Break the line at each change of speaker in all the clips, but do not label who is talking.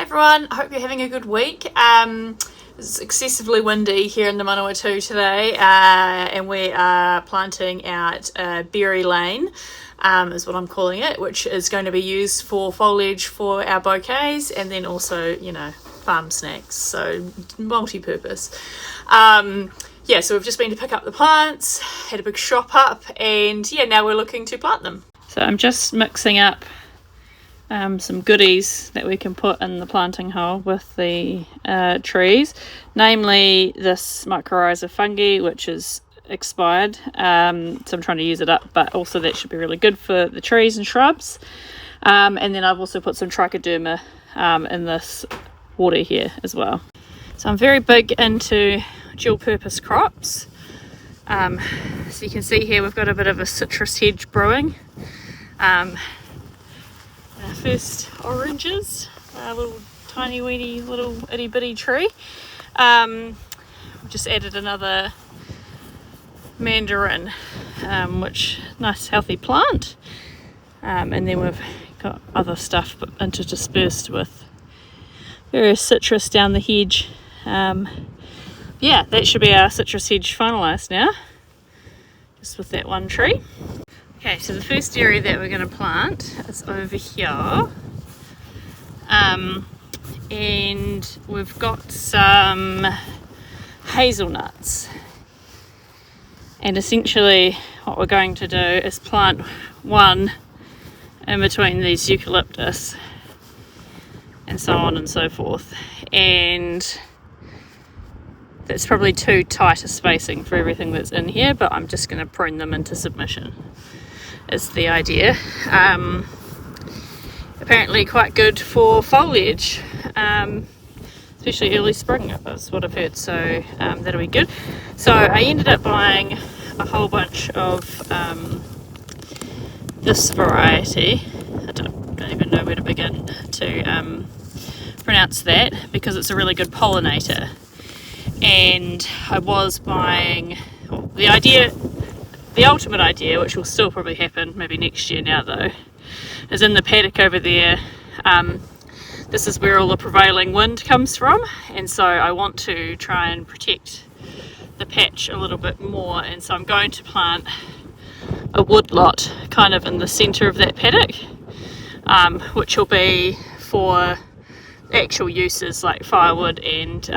everyone, I hope you're having a good week. It's excessively windy here in the Manawatu today, and we are planting out Berry Lane, is what I'm calling it, which is going to be used for foliage for our bouquets and then also, you know, farm snacks, so multi-purpose. Yeah, so we've just been to pick up the plants, had a big shop up, and yeah, now we're looking to plant them. So I'm just mixing up some goodies that we can put in the planting hole with the trees, namely this mycorrhiza fungi, which is expired, so I'm trying to use it up, but also that should be really good for the trees and shrubs. And then I've also put some trichoderma in this water here as well. So I'm very big into dual purpose crops. So you can see here we've got a bit of a citrus hedge brewing. Our first oranges, a little tiny weedy little itty bitty tree. We've just added another mandarin, which nice healthy plant, and then we've got other stuff interspersed with various citrus down the hedge. Yeah, that should be our citrus hedge finalised now, just with that one tree. Okay, so the first area that we're going to plant is over here, and we've got some hazelnuts, and essentially what we're going to do is plant one in between these eucalyptus and so on and so forth, and that's probably too tight a spacing for everything that's in here, but I'm just going to prune them into submission is the idea. Apparently quite good for foliage, especially early spring, is what I've heard, so that'll be good. So I ended up buying a whole bunch of this variety. I don't even know where to begin to pronounce that, because it's a really good pollinator. And I was buying, well, the ultimate idea, which will still probably happen maybe next year now though, is in the paddock over there. This is where all the prevailing wind comes from, and so I want to try and protect the patch a little bit more, and so I'm going to plant a woodlot kind of in the centre of that paddock, which will be for actual uses like firewood and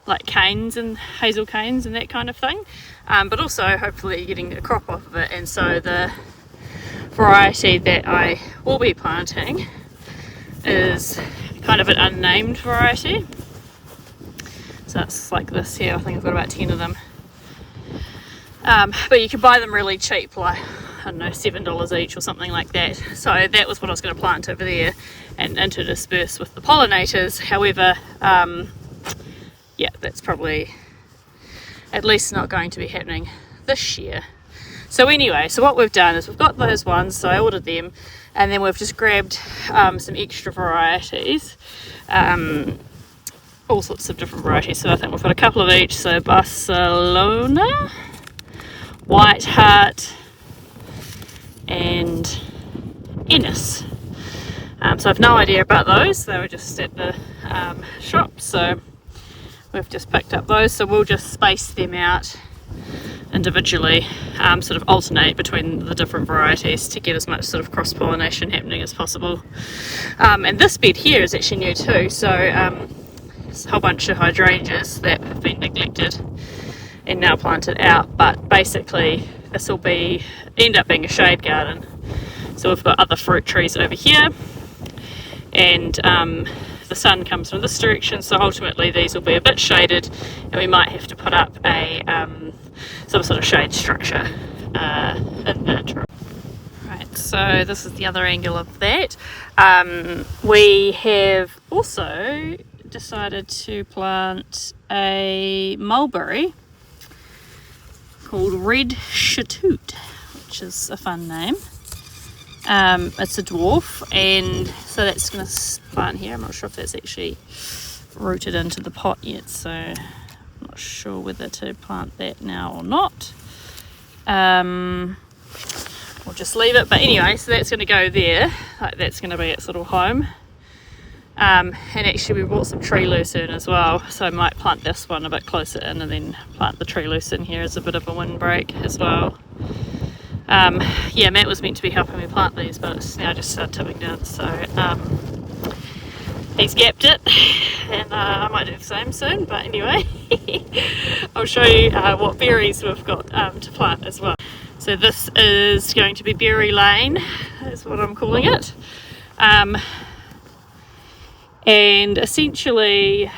like canes and hazel canes and that kind of thing, but also hopefully getting a crop off of it. And so the variety that I will be planting is kind of an unnamed variety, so it's like this here. I think I've got about 10 of them, but you can buy them really cheap, like I don't know, $7 each or something like that. So that was what I was going to plant over there and interdisperse with the pollinators. However, yeah, that's probably at least not going to be happening this year. So anyway, so what we've done is we've got those ones, so I ordered them, and then we've just grabbed some extra varieties, all sorts of different varieties. So I think we've got a couple of each, so Barcelona, White Heart, and Ennis. So I've no idea about those, they were just at the shop, so we've just picked up those. So we'll just space them out individually, sort of alternate between the different varieties to get as much sort of cross-pollination happening as possible. And this bed here is actually new too, so there's a whole bunch of hydrangeas that have been neglected and now planted out, but basically this will end up being a shade garden. So we've got other fruit trees over here, and the sun comes from this direction, so ultimately these will be a bit shaded, and we might have to put up a some sort of shade structure in that. Right, so this is the other angle of that. We have also decided to plant a mulberry called Red Chatoot, which is a fun name. It's a dwarf, and so that's going to plant here. I'm not sure if that's actually rooted into the pot yet, so I'm not sure whether to plant that now or not. We'll just leave it, but anyway, so that's going to go there, like that's going to be its little home. And actually we brought some tree lucerne as well, so I might plant this one a bit closer in and then plant the tree lucerne here as a bit of a windbreak as well. Yeah, Matt was meant to be helping me plant these, but it's now just tipping down, so he's gapped it, and I might do the same soon. But anyway, I'll show you what berries we've got to plant as well. So this is going to be Berry Lane, is what I'm calling it. And essentially,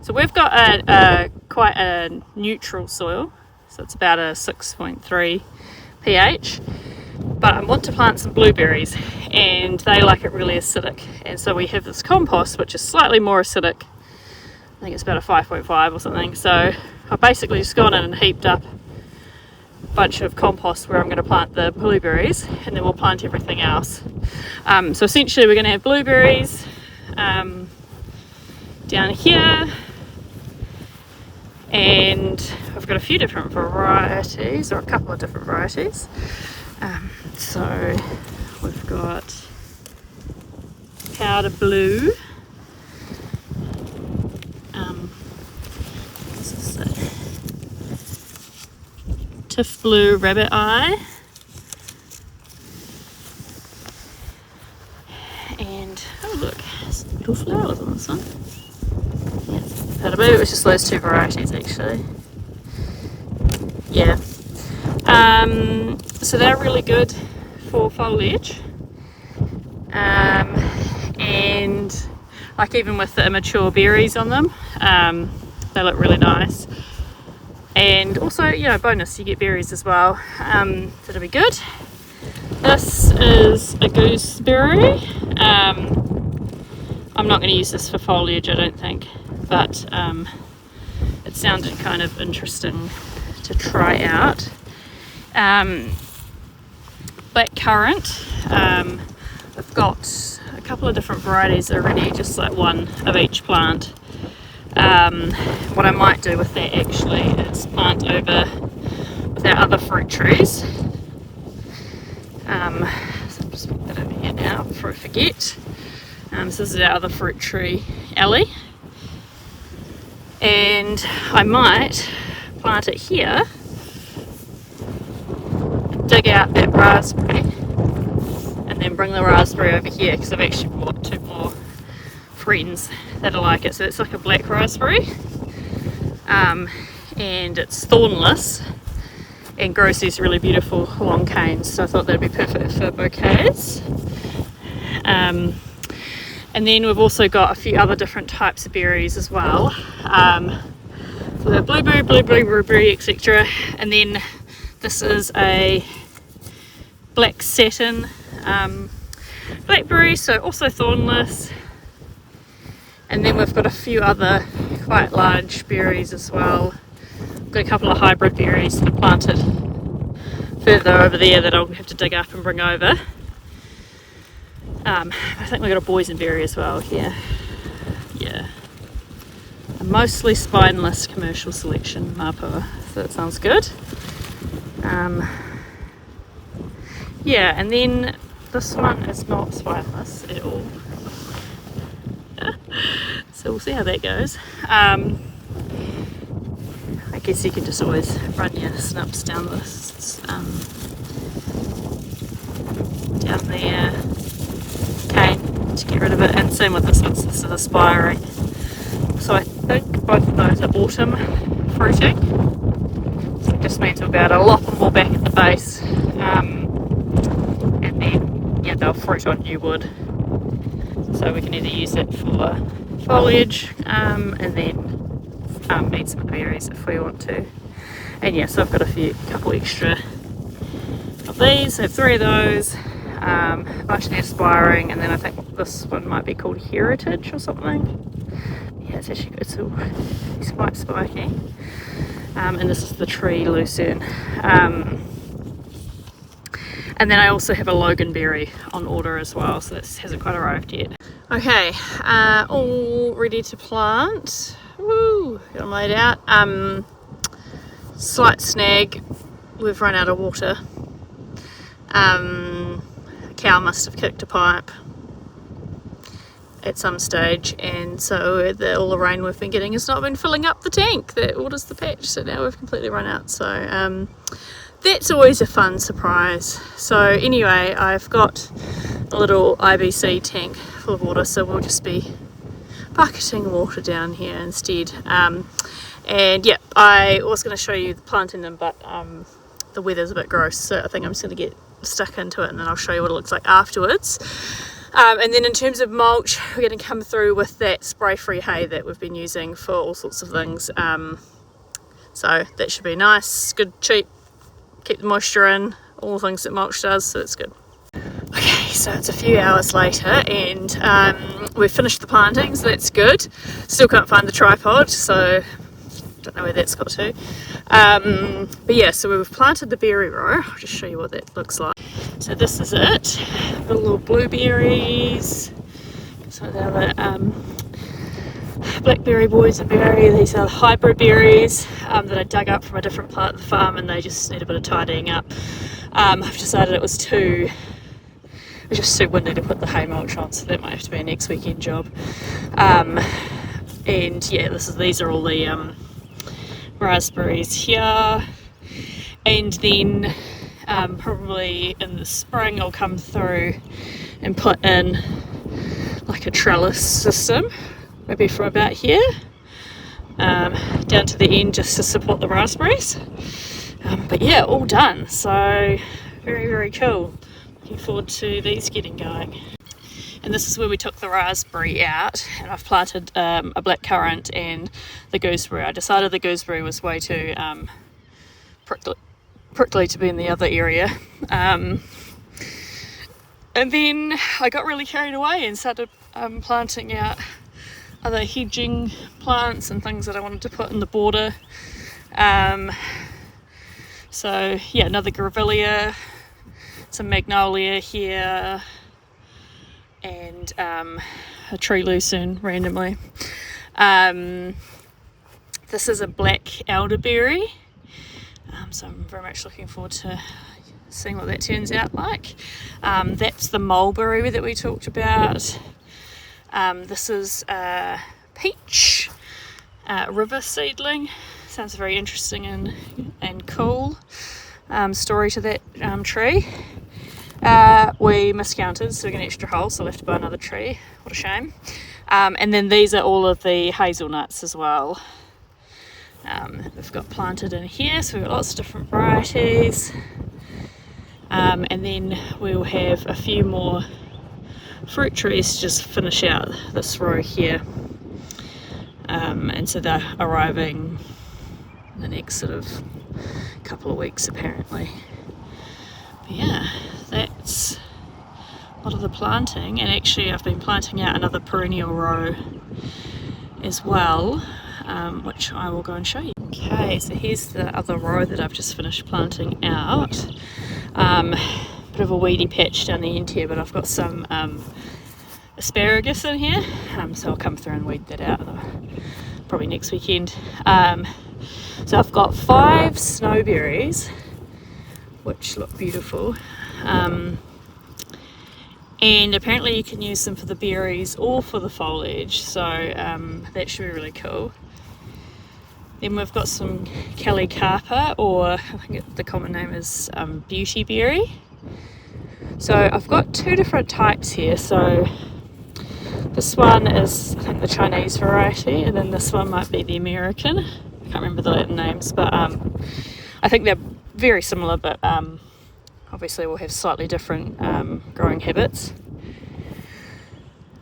so we've got quite a neutral soil, so it's about a 6.3 pH, but I want to plant some blueberries and they like it really acidic, and so we have this compost which is slightly more acidic. I think it's about a 5.5 or something, so I've basically just gone in and heaped up a bunch of compost where I'm going to plant the blueberries, and then we'll plant everything else. So essentially we're going to have blueberries down here, and I've got a few different varieties, or a couple of different varieties. So we've got powder blue, what's this say? Tiff blue rabbit eye, and oh look, there's little flowers on this one. Yeah, powder blue. It was just those two varieties actually. Yeah. So they're really good for foliage, and like even with the immature berries on them, they look really nice. And also, you know, bonus, you get berries as well. So it'll be good. This is a gooseberry. I'm not going to use this for foliage, I don't think, but it sounded kind of interesting to try out. Blackcurrant, I've got a couple of different varieties already, just like one of each plant. What I might do with that actually is plant over with our other fruit trees. So I'll just put that over here now before I forget. So this is our other fruit tree alley, and I might plant it here, dig out that raspberry, and then bring the raspberry over here, because I've actually bought two more friends that are like it. So it's like a black raspberry, and it's thornless and grows these really beautiful long canes, so I thought that'd be perfect for bouquets. And then we've also got a few other different types of berries as well. So the blueberry, etc. And then this is a black satin blackberry, so also thornless. And then we've got a few other quite large berries as well. We've got a couple of hybrid berries that are planted further over there that I'll have to dig up and bring over. I think we've got a boysenberry as well here. Yeah. A mostly spineless commercial selection mapua, so that sounds good. Yeah, and then this one is not spineless at all. So we'll see how that goes. I guess you can just always run your snips down this down the cane to get rid of it, and same with this one, this is aspiring. So I think both of those are autumn fruiting, so it just means we'll be able to lop them all back at the base, and then yeah, they'll fruit on new wood, so we can either use it for foliage and then eat some of the berries if we want to. And yeah, so I've got a couple extra of these. I have 3 of those, a bunch of the aspiring, and then I think this one might be called Heritage or something. Yeah, it's actually good, so it's quite spiky. And this is the tree lucerne. And then I also have a loganberry on order as well, so this hasn't quite arrived yet. Okay, all ready to plant. Woo, got them laid out. Slight snag, we've run out of water. A cow must have kicked a pipe, at some stage, and so all the rain we've been getting has not been filling up the tank that waters the patch, so now we've completely run out. So that's always a fun surprise. So anyway, I've got a little IBC tank full of water, so we'll just be bucketing water down here instead. And yeah, I was going to show you planting them, but the weather's a bit gross, so I think I'm just going to get stuck into it and then I'll show you what it looks like afterwards. And then in terms of mulch, we're going to come through with that spray-free hay that we've been using for all sorts of things. So that should be nice, good, cheap, keep the moisture in, all the things that mulch does, so it's good. Okay, so it's a few hours later and we've finished the planting, so that's good. Still can't find the tripod, so don't know where that's got to. But yeah, so we've planted the berry row. I'll just show you what that looks like. So this is it. Got little blueberries, some of the other blackberry boysenberry. These are the hybrid berries that I dug up from a different part of the farm, and they just need a bit of tidying up. I've decided it was just too windy to put the hay mulch on, so that might have to be a next weekend job. And yeah, these are all the raspberries here, and then probably in the spring I'll come through and put in like a trellis system, maybe from about here down to the end, just to support the raspberries. But yeah, all done, so very, very cool. Looking forward to these getting going. And this is where we took the raspberry out, and I've planted a blackcurrant and the gooseberry. I decided the gooseberry was way too prickly to be in the other area. And then I got really carried away and started planting out other hedging plants and things that I wanted to put in the border. So yeah, another grevillea, some magnolia here, and a tree lucerne randomly. This is a black elderberry, so I'm very much looking forward to seeing what that turns out like. That's the mulberry that we talked about. This is a peach river seedling. Sounds very interesting and cool story to that tree. We miscounted, so we got an extra hole, so we'll have to buy another tree. What a shame. And then these are all of the hazelnuts as well. We've got planted in here, so we've got lots of different varieties. And then we'll have a few more fruit trees to just finish out this row here. And so they're arriving in the next sort of couple of weeks apparently. But yeah, that's a lot of the planting, and actually I've been planting out another perennial row as well, which I will go and show you. Okay, so here's the other row that I've just finished planting out. Bit of a weedy patch down the end here, but I've got some asparagus in here, so I'll come through and weed that out probably next weekend. So I've got 5 snowberries, which look beautiful, and apparently you can use them for the berries or for the foliage, so that should be really cool. Then we've got some Calicarpa, or I think the common name is beautyberry. So I've got 2 different types here. So this one is, I think, the Chinese variety, and then this one might be the American. I can't remember the Latin names, but I think they're very similar, but obviously we'll have slightly different growing habits.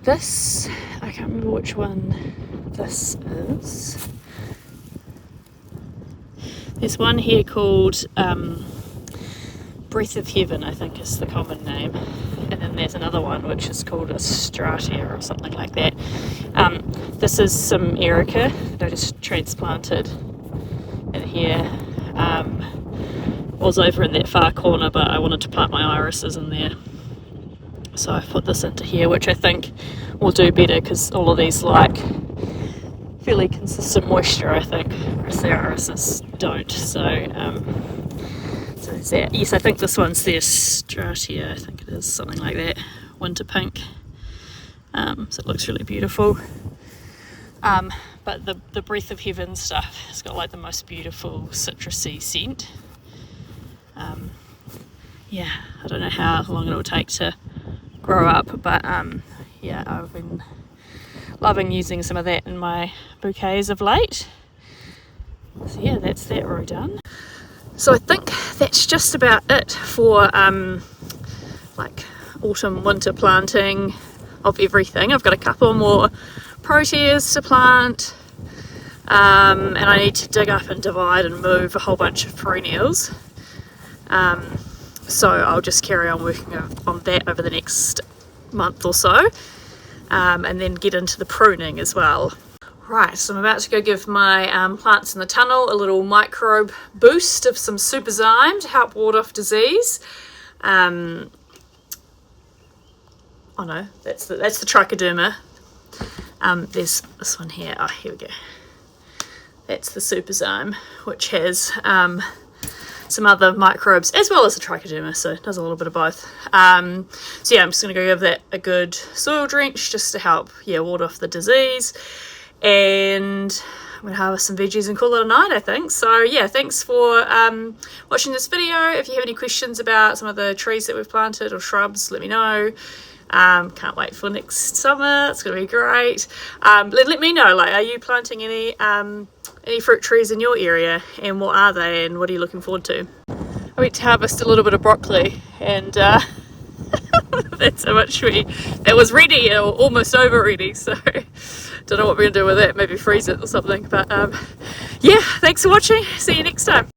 This, I can't remember which one this is. There's one here called Breath of Heaven, I think is the common name, and then there's another one which is called Astratia or something like that. This is some Erica that I just transplanted in here. Was over in that far corner, but I wanted to plant my irises in there, so I've put this into here, which I think will do better because all of these like fairly consistent moisture, I think, whereas the irises don't. So so there's that. Yes, I think this one's the Astratia, I think it is, something like that, winter pink. So it looks really beautiful. But the Breath of Heaven stuff has got like the most beautiful citrusy scent. Yeah, I don't know how long it'll take to grow up, but yeah, I've been loving using some of that in my bouquets of late. So yeah, that's that row done. So I think that's just about it for like autumn winter planting of everything. I've got a couple more proteas to plant, and I need to dig up and divide and move a whole bunch of perennials. So I'll just carry on working on that over the next month or so, and then get into the pruning as well. Right, so I'm about to go give my plants in the tunnel a little microbe boost of some superzyme to help ward off disease. Oh no, that's the trichoderma. There's this one here. Oh, here we go. That's the superzyme, which has some other microbes as well as the trichoderma, so it does a little bit of both. So yeah, I'm just going to go give that a good soil drench just to help ward off the disease, and I'm going to harvest some veggies and call it a night, I think. So yeah, thanks for watching this video. If you have any questions about some of the trees that we've planted or shrubs, let me know. Can't wait for next summer. It's going to be great. Let me know, like, are you planting any fruit trees in your area, and what are they, and what are you looking forward to? I went to harvest a little bit of broccoli, and that's how much that was ready, or almost over ready, so don't know what we're going to do with it. Maybe freeze it or something, but yeah, thanks for watching. See you next time.